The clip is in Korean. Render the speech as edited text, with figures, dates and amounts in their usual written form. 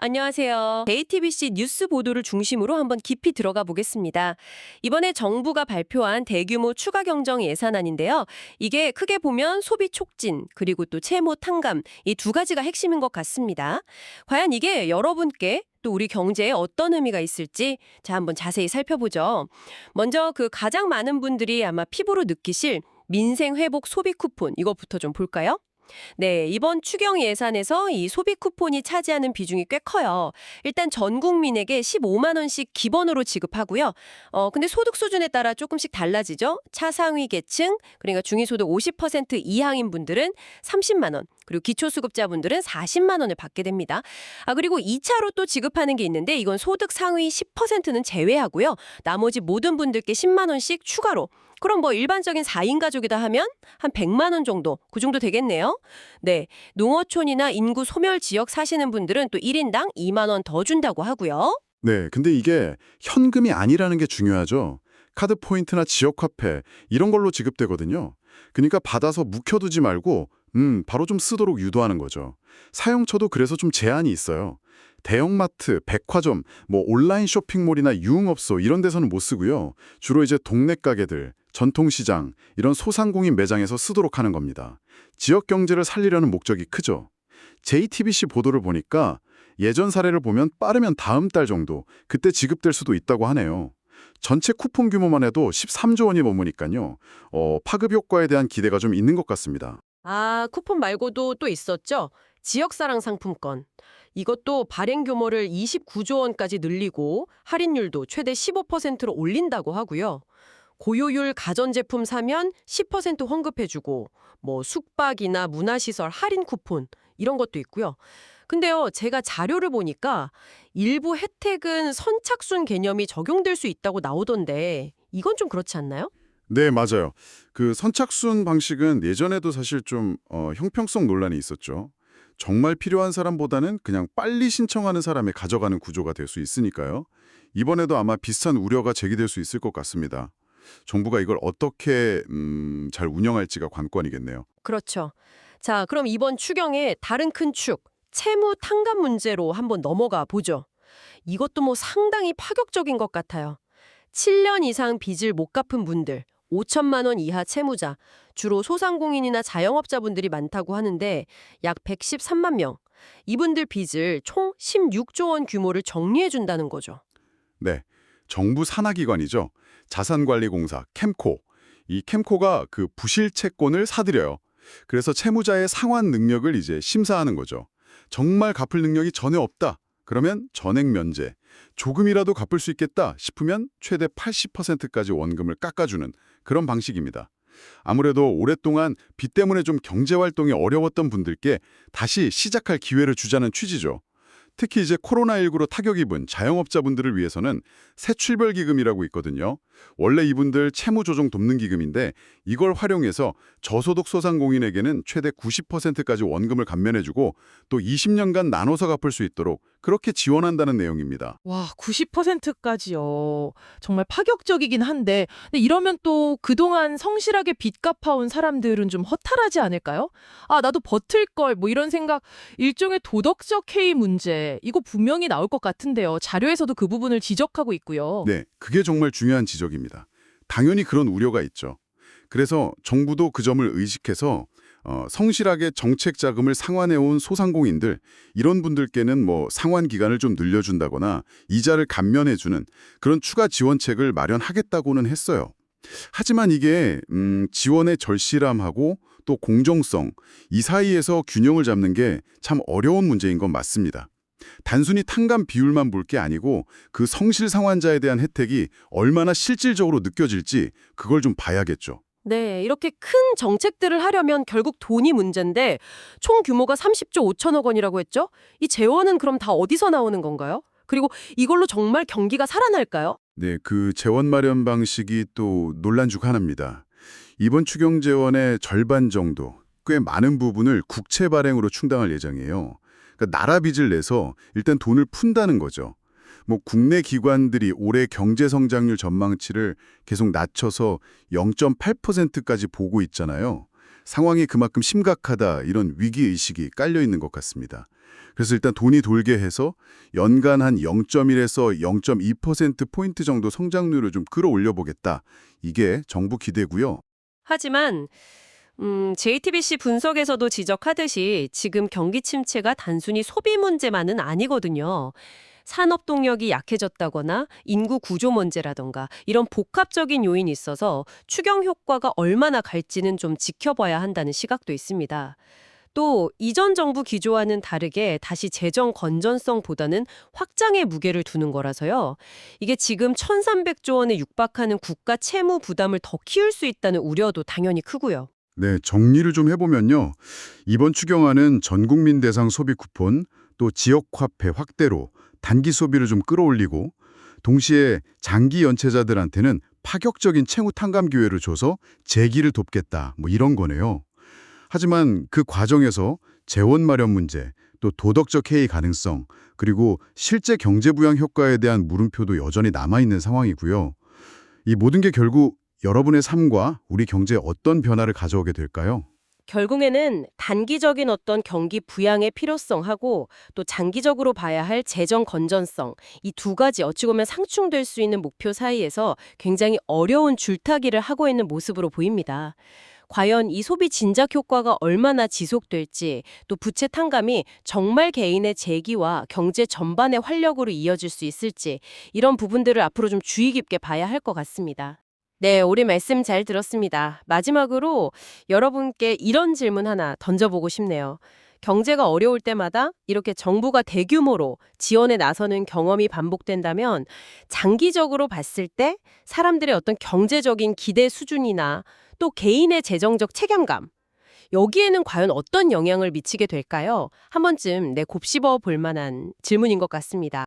안녕하세요. JTBC 뉴스 보도를 중심으로 한번 깊이 들어가 보겠습니다. 이번에 정부가 발표한 대규모 추가 경정 예산안인데요. 이게 크게 보면 소비 촉진, 그리고 또 채무 탕감, 이 두 가지가 핵심인 것 같습니다. 과연 이게 여러분께 또 우리 경제에 어떤 의미가 있을지 자 한번 자세히 살펴보죠. 먼저 그 가장 많은 분들이 아마 피부로 느끼실 민생 회복 소비 쿠폰 이거부터 좀 볼까요? 네, 이번 추경 예산에서 이 소비 쿠폰이 차지하는 비중이 꽤 커요. 일단 전 국민에게 15만 원씩 기본으로 지급하고요. 근데 소득 수준에 따라 조금씩 달라지죠. 차상위 계층, 그러니까 중위소득 50% 이하인 분들은 30만 원, 그리고 기초수급자분들은 40만 원을 받게 됩니다. 그리고 2차로 또 지급하는 게 있는데 이건 소득 상위 10%는 제외하고요. 나머지 모든 분들께 10만 원씩 추가로. 그럼 뭐 일반적인 4인 가족이다 하면 한 100만 원 정도, 그 정도 되겠네요. 네, 농어촌이나 인구 소멸 지역 사시는 분들은 또 1인당 2만 원 더 준다고 하고요. 네, 근데 이게 현금이 아니라는 게 중요하죠. 카드 포인트나 지역 화폐 이런 걸로 지급되거든요. 그러니까 받아서 묵혀두지 말고 바로 좀 쓰도록 유도하는 거죠. 사용처도 그래서 좀 제한이 있어요. 대형마트, 백화점, 뭐 온라인 쇼핑몰이나 유흥업소 이런 데서는 못 쓰고요. 주로 이제 동네 가게들, 전통시장 이런 소상공인 매장에서 쓰도록 하는 겁니다. 지역 경제를 살리려는 목적이 크죠. JTBC 보도를 보니까 예전 사례를 보면 빠르면 다음 달 정도 그때 지급될 수도 있다고 하네요. 전체 쿠폰 규모만 해도 13조 원이 넘으니까요. 파급 효과에 대한 기대가 좀 있는 것 같습니다. 쿠폰 말고도 또 있었죠. 지역사랑 상품권. 이것도 발행 규모를 29조 원까지 늘리고 할인율도 최대 15%로 올린다고 하고요. 고효율 가전제품 사면 10% 환급해주고 뭐 숙박이나 문화시설 할인 쿠폰 이런 것도 있고요. 근데요, 제가 자료를 보니까 일부 혜택은 선착순 개념이 적용될 수 있다고 나오던데 이건 좀 그렇지 않나요? 네, 맞아요. 그 선착순 방식은 예전에도 사실 좀 형평성 논란이 있었죠. 정말 필요한 사람보다는 그냥 빨리 신청하는 사람이 가져가는 구조가 될 수 있으니까요. 이번에도 아마 비슷한 우려가 제기될 수 있을 것 같습니다. 정부가 이걸 어떻게 잘 운영할지가 관건이겠네요. 그렇죠. 자, 그럼 이번 추경의 다른 큰 축, 채무 탕감 문제로 한번 넘어가 보죠. 이것도 뭐 상당히 파격적인 것 같아요. 7년 이상 빚을 못 갚은 분들, 5천만 원 이하 채무자, 주로 소상공인이나 자영업자분들이 많다고 하는데 약 113만 명. 이분들 빚을 총 16조 원 규모를 정리해 준다는 거죠. 네, 정부 산하기관이죠. 자산관리공사 캠코. 이 캠코가 그 부실채권을 사들여요. 그래서 채무자의 상환 능력을 이제 심사하는 거죠. 정말 갚을 능력이 전혀 없다. 그러면 전액 면제. 조금이라도 갚을 수 있겠다 싶으면 최대 80%까지 원금을 깎아주는 그런 방식입니다. 아무래도 오랫동안 빚 때문에 좀 경제활동이 어려웠던 분들께 다시 시작할 기회를 주자는 취지죠. 특히 이제 코로나19로 타격 입은 자영업자분들을 위해서는 새출발기금이라고 있거든요. 원래 이분들 채무 조정 돕는 기금인데 이걸 활용해서 저소득 소상공인에게는 최대 90%까지 원금을 감면해주고 또 20년간 나눠서 갚을 수 있도록 그렇게 지원한다는 내용입니다. 와, 90%까지요. 정말 파격적이긴 한데, 근데 이러면 또 그동안 성실하게 빚 갚아온 사람들은 좀 허탈하지 않을까요? 나도 버틸 걸, 뭐 이런 생각, 일종의 도덕적 해이 문제, 이거 분명히 나올 것 같은데요. 자료에서도 그 부분을 지적하고 있고요. 네, 그게 정말 중요한 지적입니다. 당연히 그런 우려가 있죠. 그래서 정부도 그 점을 의식해서 성실하게 정책 자금을 상환해온 소상공인들 이런 분들께는 뭐 상환 기간을 좀 늘려준다거나 이자를 감면해주는 그런 추가 지원책을 마련하겠다고는 했어요. 하지만 이게 지원의 절실함하고 또 공정성 이 사이에서 균형을 잡는 게 참 어려운 문제인 건 맞습니다. 단순히 탕감 비율만 볼 게 아니고 그 성실 상환자에 대한 혜택이 얼마나 실질적으로 느껴질지 그걸 좀 봐야겠죠. 네, 이렇게 큰 정책들을 하려면 결국 돈이 문제인데 총 규모가 30조 5천억 원이라고 했죠? 이 재원은 그럼 다 어디서 나오는 건가요? 그리고 이걸로 정말 경기가 살아날까요? 네, 그 재원 마련 방식이 또 논란 중 하나입니다. 이번 추경 재원의 절반 정도, 꽤 많은 부분을 국채 발행으로 충당할 예정이에요. 그러니까 나라 빚을 내서 일단 돈을 푼다는 거죠. 뭐 국내 기관들이 올해 경제 성장률 전망치를 계속 낮춰서 0.8%까지 보고 있잖아요. 상황이 그만큼 심각하다 이런 위기 의식이 깔려 있는 것 같습니다. 그래서 일단 돈이 돌게 해서 연간 한 0.1에서 0.2%포인트 정도 성장률을 좀 끌어올려 보겠다. 이게 정부 기대고요. 하지만 JTBC 분석에서도 지적하듯이 지금 경기 침체가 단순히 소비 문제만은 아니거든요. 산업 동력이 약해졌다거나 인구 구조 문제라던가 이런 복합적인 요인이 있어서 추경 효과가 얼마나 갈지는 좀 지켜봐야 한다는 시각도 있습니다. 또 이전 정부 기조와는 다르게 다시 재정 건전성보다는 확장의 무게를 두는 거라서요. 이게 지금 1,300조 원에 육박하는 국가 채무 부담을 더 키울 수 있다는 우려도 당연히 크고요. 네, 정리를 좀 해보면요. 이번 추경안은 전국민 대상 소비 쿠폰, 또 지역화폐 확대로 단기 소비를 좀 끌어올리고 동시에 장기 연체자들한테는 파격적인 채무 탕감 기회를 줘서 재기를 돕겠다. 뭐 이런 거네요. 하지만 그 과정에서 재원 마련 문제, 또 도덕적 해이 가능성, 그리고 실제 경제 부양 효과에 대한 물음표도 여전히 남아있는 상황이고요. 이 모든 게 결국 여러분의 삶과 우리 경제에 어떤 변화를 가져오게 될까요? 결국에는 단기적인 어떤 경기 부양의 필요성하고 또 장기적으로 봐야 할 재정 건전성, 이 두 가지 어찌 보면 상충될 수 있는 목표 사이에서 굉장히 어려운 줄타기를 하고 있는 모습으로 보입니다. 과연 이 소비 진작 효과가 얼마나 지속될지, 또 부채 탕감이 정말 개인의 재기와 경제 전반의 활력으로 이어질 수 있을지, 이런 부분들을 앞으로 좀 주의 깊게 봐야 할 것 같습니다. 네, 우리 말씀 잘 들었습니다. 마지막으로 여러분께 이런 질문 하나 던져보고 싶네요. 경제가 어려울 때마다 이렇게 정부가 대규모로 지원에 나서는 경험이 반복된다면 장기적으로 봤을 때 사람들의 어떤 경제적인 기대 수준이나 또 개인의 재정적 체감감, 여기에는 과연 어떤 영향을 미치게 될까요? 한 번쯤 곱씹어 볼 만한 질문인 것 같습니다.